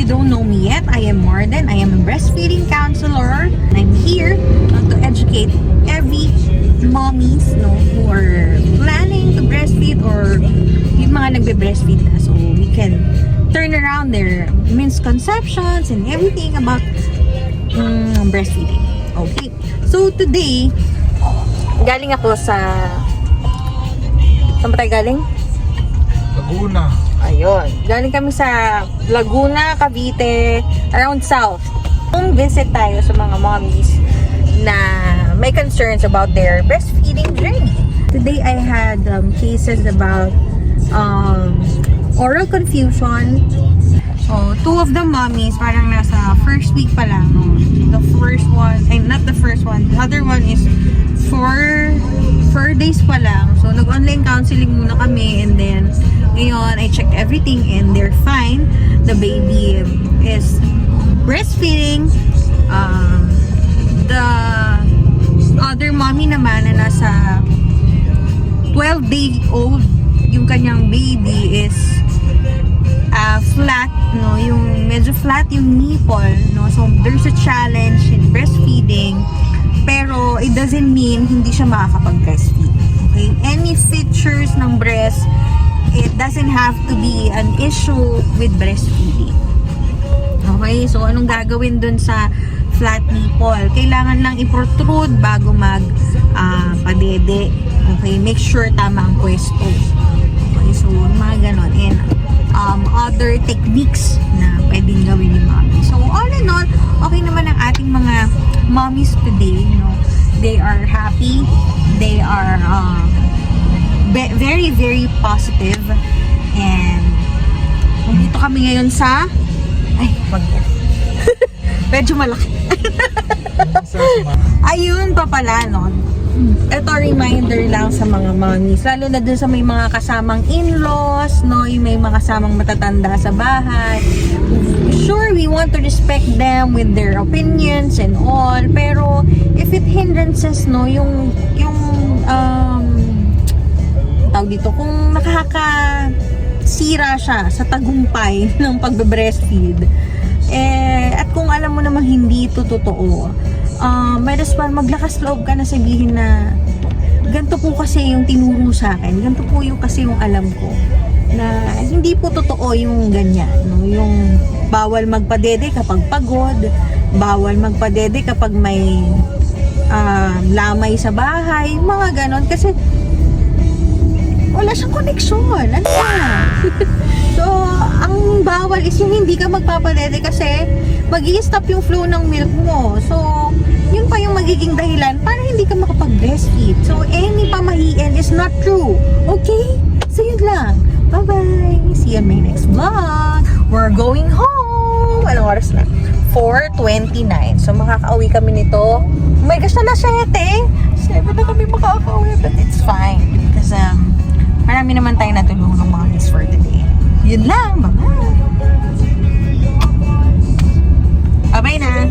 don't know me yet, I am Marden. I am a breastfeeding counselor. I'm here to educate every mommies, no, who are planning to breastfeed or yung mga nagbe-breastfeed na. So we can turn around their misconceptions and everything about breastfeeding. Okay. So today, galing ako sa... Saan ba tayo galing? Laguna. Ayun. Galing kami sa Laguna, Cavite, around south. Kung visit tayo sa mga mommies na may concerns about their breastfeeding journey. Today I had cases about oral confusion. So, two of the mommies parang nasa first week pa lang. No? The first one, not the first one. The other one is 4 days pa lang. So, nag-online counseling muna kami and then ngayon, I checked everything and they're fine. The baby is breastfeeding. The other mommy naman na nasa 12-day-old, yung kanyang baby is flat, no? Yung medyo flat yung nipple, no? So, there's a challenge in breastfeeding. Pero, it doesn't mean hindi siya makakapag-breastfeed. Okay? Any features ng breast, it doesn't have to be an issue with breastfeeding. Okay? So, anong gagawin dun sa flat nipple? Kailangan lang i-protrude bago padede. Okay? Make sure tama ang pwesto. Okay? So, mga ganon. And, other techniques na pwedeng gawin ni mommy. So, all in all, okay naman ang ating mga mommies today. You know? They are happy. They are, very, very positive. And dito kami ngayon sa medyo malaki. Ayun pa pala, no? Ito reminder lang sa mga mommies, lalo na dun sa may mga kasamang in-laws, no? Yung may mga kasamang matatanda sa bahay. Sure, we want to respect them with their opinions and all, pero if it hindrances, no, yung tawag dito, kung nakakasira siya sa tagumpay ng pagbe-breastfeed, at kung alam mo namang hindi ito totoo, might as well maglakas loob ka na sabihin na ganito po kasi yung tinuro sa akin, ganito po yung kasi yung alam ko, na hindi po totoo yung ganyan, no? Yung bawal magpadede kapag pagod, bawal magpadede kapag may lamay sa bahay, mga ganon, kasi wala siyang koneksyon. Ano ba? So, ang bawal is yung hindi ka magpapadede kasi mag-i-stop yung flow ng milk mo. So, yun pa yung magiging dahilan para hindi ka makapag-breastfeed. So, any pamahiin is not true. Okay? So, yun lang. Bye-bye! See you in my next vlog. We're going home! Anong oras na? 4:29. So, makaka-uwi kami nito. Oh my gosh, na 7. 7 na kami makaka-uwi. But it's fine. Because, marami naman tayo natulungan ng mommies for today. Yun lang. Bye-bye! Bye-bye na!